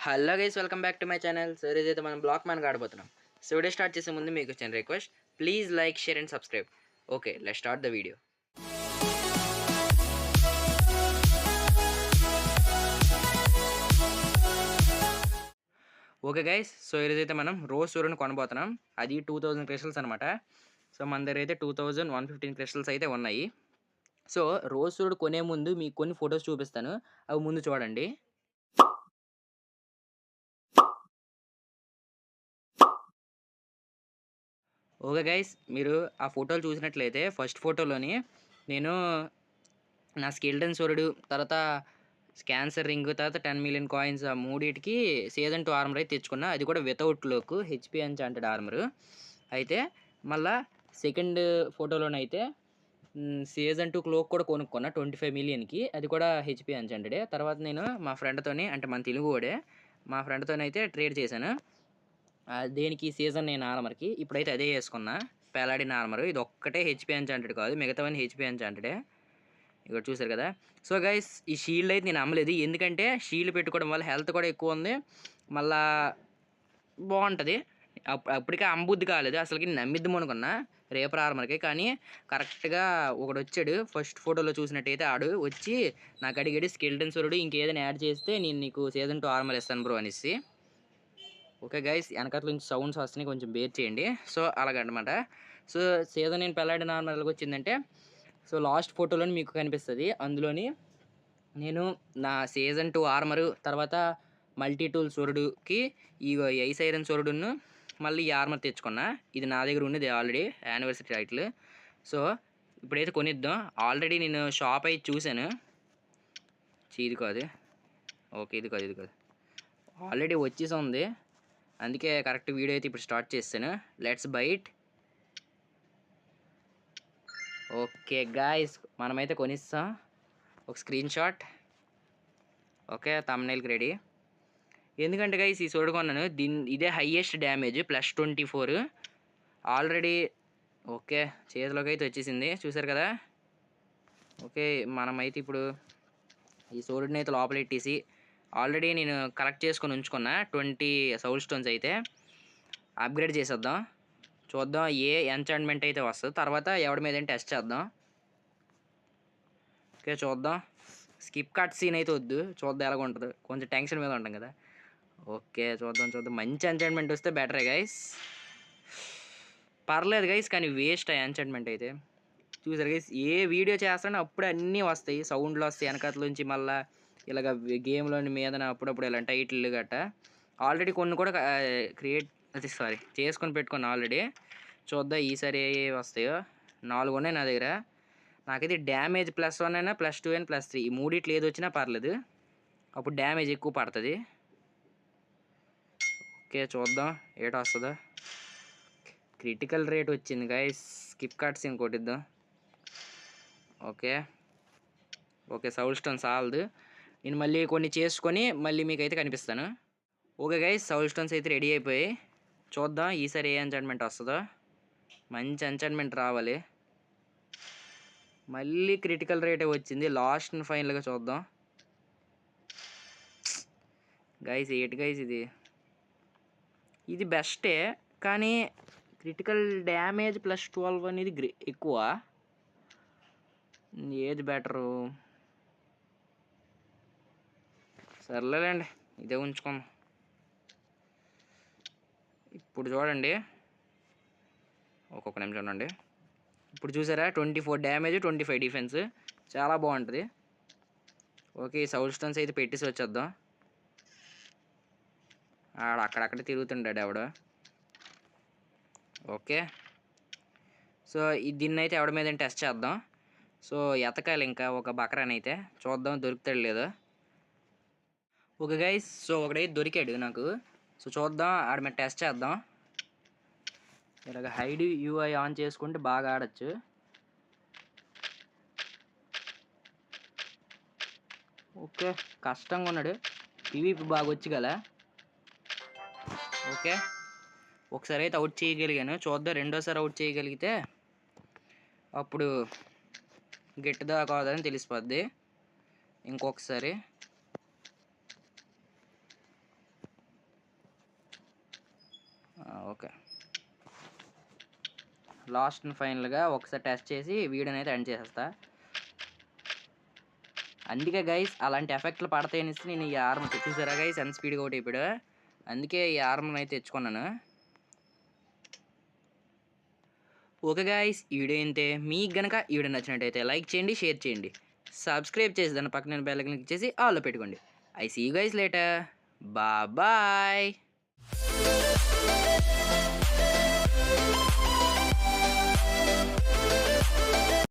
Hello guys, welcome back to my channel. So ఈరోజైతే మనం black man ఆడబోతున్నాం. So video start చేసే ముందు మీకు వచ్చిన request, please like, share and subscribe. Okay, let's start the video. Okay guys, so ఈరోజైతే మనం రోజ్ సూర్యుని కొనబోతున్నాం. అది 2000 క్రిస్టల్స్ అనమాట. సో మన దగ్గర అయితే 2115 క్రిస్టల్స్ అయితే ఉన్నాయి. సో రోజ్ సూర్యుడు కొనే ముందు మీకు కొన్ని ఫొటోస్ చూపిస్తాను, అవి ముందు చూడండి. ఓకే గైస్, మీరు ఆ ఫోటోలు చూసినట్లయితే ఫస్ట్ ఫోటోలోని నేను నా స్కెల్టన్ సూర్యుడు, తర్వాత క్యాన్సర్ రింగ్, తర్వాత 10 మిలియన్ కాయిన్స్, ఆ మూడింటికి సీజన్ 2 ఆర్మర్ అయితే తెచ్చుకున్నా. అది కూడా without lock HP enchanted armour. అయితే మళ్ళా సెకండ్ ఫోటోలోనైతే సీజన్ 2 క్లోక్ కూడా కొనుక్కున్నా 25 మిలియన్కి. అది కూడా హెచ్పి ఎన్చాంటెడే. తర్వాత నేను మా ఫ్రెండ్తోని, అంటే మన తెలుగు వాడే, మా ఫ్రెండ్తోనైతే ట్రేడ్ చేశాను. దేనికి సీజన్ నేను ఆర్మర్కి. ఇప్పుడైతే అదే వేసుకున్నా, పెలాడిన్ ఆర్మర్. ఇది ఒక్కటే హెచ్పి ఎన్చాంటెడ్ కాదు, మిగతావన్నీ హెచ్పి ఎన్చాంటెడే. ఇక్కడ చూసారు కదా. సో గైస్, ఈ షీల్డ్ అయితే నేను అమ్మలేదు, ఎందుకంటే షీల్డ్ పెట్టుకోవడం వల్ల హెల్త్ కూడా ఎక్కువ ఉంది, మళ్ళా బాగుంటుంది. అప్పటికే అమ్మబుద్ధి కాలేదు, అసలుకి నమ్మిద్దాం అనుకున్నా రేపర్ ఆర్మర్కి. కానీ కరెక్ట్గా ఒకడు వచ్చాడు, ఫస్ట్ ఫోటోలో చూసినట్టయితే ఆడు వచ్చి నాకు అడిగాడు, స్కెల్టన్ సూర్యుడు ఇంకేదైనా యాడ్ చేస్తే నేను నీకు సీజన్ 2 ఆర్మర్ ఇస్తాను బ్రో అనేసి. ఓకే గైస్, వెనకట్ల నుంచి సౌండ్స్ వస్తున్నాయి, కొంచెం బేర్ చేయండి. సో అలాగనమాట. సో సీజన్ నేను పెళ్ళాడిన ఆర్మర్కి వచ్చిందంటే, సో లాస్ట్ ఫోటోలోని మీకు కనిపిస్తుంది. అందులోని నేను నా సీజన్ 2 ఆర్మరు, తర్వాత మల్టీ టూల్ సూర్యుడుకి ఈ ఐస్ ఐరన్ సూర్యుడును మళ్ళీ ఈ ఆర్మర్ తెచ్చుకున్నా. ఇది నా దగ్గర ఉన్నది ఆల్రెడీ, యానివర్సరీ టైటిల్. సో ఇప్పుడైతే కొనిద్దాం. ఆల్రెడీ నేను షాప్ అయితే చూశాను. ఇది కాదు, ఓకే ఇది కాదు, ఇది కాదు, ఆల్రెడీ వచ్చేసి ఉంది. అందుకే కరెక్ట్ వీడియో అయితే ఇప్పుడు స్టార్ట్ చేస్తాను. Let's byte. ఓకే గాయ్స్, మనమైతే కొనిస్తాం. ఒక స్క్రీన్ షాట్. ఓకే, థంబ్నెయిల్కి రెడీ. ఎందుకంటే గైస్, ఈ సోడు కొన్నాను, ఇదే హైయెస్ట్ డ్యామేజ్ +24 ఆల్రెడీ. ఓకే, చేతిలోకి అయితే వచ్చేసింది, చూసారు కదా. ఓకే, మనమైతే ఇప్పుడు ఈ సోడుని అయితే లోపలెట్టేసి, ఆల్రెడీ నేను కలెక్ట్ చేసుకొని ఉంచుకున్నా 20 సౌల్ స్టోన్స్ అయితే అప్గ్రేడ్ చేసేద్దాం. చూద్దాం ఏ ఎంచాంట్మెంట్ అయితే వస్తుంది. తర్వాత ఎవడి మీద టెస్ట్ చేద్దాం. ఓకే చూద్దాం. స్కిప్ కట్ సీన్ అయితే వద్దు, చూద్దాం ఎలాగ ఉంటుంది, కొంచెం టెన్షన్ మీద ఉంటాం కదా. ఓకే చూద్దాం. మంచి ఎంచాంట్మెంట్ వస్తే బెటరే గైస్. పర్లేదు గైస్, కానీ వేస్ట్ ఆ ఎంచాంట్మెంట్ అయితే. చూసారు గైస్, ఏ వీడియో చేస్తానో అప్పుడే అన్నీ వస్తాయి, సౌండ్లు వస్తాయి వెనకట్లోంచి. మళ్ళీ ఇలాగ గేమ్లోని మీదన అప్పుడప్పుడు ఇలా టైటిల్ గట్ట ఆల్రెడీ కొన్ని కూడా చేసుకొని పెట్టుకున్నాను ఆల్రెడీ. చూద్దాం ఈసారి ఏ వస్తాయో. 4 ఉన్నాయి నా దగ్గర. నాకైతే డ్యామేజ్ +1 అయినా, +2 అయినా, +3 ఈ మూడిట్లు ఏది వచ్చినా పర్లేదు, అప్పుడు డ్యామేజ్ ఎక్కువ పడుతుంది. ఓకే చూద్దాం ఏటో వస్తుందో. క్రిటికల్ రేట్ వచ్చింది గైస్, స్కిప్ కట్స్ ఇంకొట్టిద్దాం. ఓకే సౌల్ స్టోన్ సాల్దు, నేను మళ్ళీ కొన్ని చేసుకొని మళ్ళీ మీకు అయితే కనిపిస్తాను. ఓకే గైస్, సౌల్ స్టోన్స్ అయితే రెడీ అయిపోయి, చూద్దాం ఈసారి ఏ ఎంచాంట్మెంట్ వస్తుందో. మంచి ఎంచాంట్మెంట్ రావాలి. మళ్ళీ క్రిటికల్ రేటే వచ్చింది, లాస్ట్ ఫైనల్గా చూద్దాం. గైస్ ఏంటి గైస్ ఇది బెస్టే, కానీ క్రిటికల్ డ్యామేజ్ +12 అనేది ఎక్కువ. ఏది బెటరు? సర్లేండి, ఇదే ఉంచుకోండి. ఇప్పుడు చూడండి, ఒక్కొక్క నిమిషం చూడండి. ఇప్పుడు చూసారా, 24 డ్యామేజ్, 25 డిఫెన్స్, చాలా బాగుంటుంది. ఓకే, సౌల్ స్టోన్స్ అయితే పెట్టేసి వచ్చేద్దాం. అక్కడక్కడ తిరుగుతుంటాడు ఎవడు. ఓకే, సో దీన్ని అయితే ఎవడి మీద టెస్ట్ చేద్దాం. సో ఎతకాలి ఇంకా ఒక బకరాని అయితే, చూద్దాం దొరుకుతాడు లేదో. ఓకే గైస్, సో ఒకడైతే దొరికాడు నాకు. సో చూద్దాం, ఆడ మీద టెస్ట్ చేద్దాం. ఇలాగ హైడ్ యూఐ ఆన్ చేసుకుంటే బాగా ఆడచ్చు. ఓకే, కష్టంగా ఉన్నాడు, PvP బాగా వచ్చి కదా. ఓకే, ఒకసారి అయితే అవుట్ చేయగలిగాను, చూద్దాం రెండోసారి అవుట్ చేయగలిగితే అప్పుడు గట్టిదా కాదని తెలిసిపోద్ది. ఇంకొకసారి ఓకే. లాస్ట్ అండ్ ఫైనల్‌గా ఒకసారి టెస్ట్ చేసి వీడియోనైతే ఎండ్ చేసేస్తా. అందుకే గైస్ అలాంటి ఎఫెక్ట్‌లు పడతాయనేసి నేను ఈ ఆర్మ్ చూసారా గైస్ ఎంత స్పీడ్‌గా ఔట్ అయిపోయాడో. అందుకే ఈ ఆర్మ్‌నైతే తెచ్చుకున్నాను. ఓకే గైస్ ఈ వీడియో ఇంతే. మీకు గనక ఈ వీడియో నచ్చినట్టయితే లైక్ చేయండి, షేర్ చేయండి. సబ్స్క్రైబ్ చేసి దాని పక్కన బెల్ ఐకాన్ క్లిక్ చేసి ఆల్‌లో పెట్టుకోండి. I see you guys later. Bye.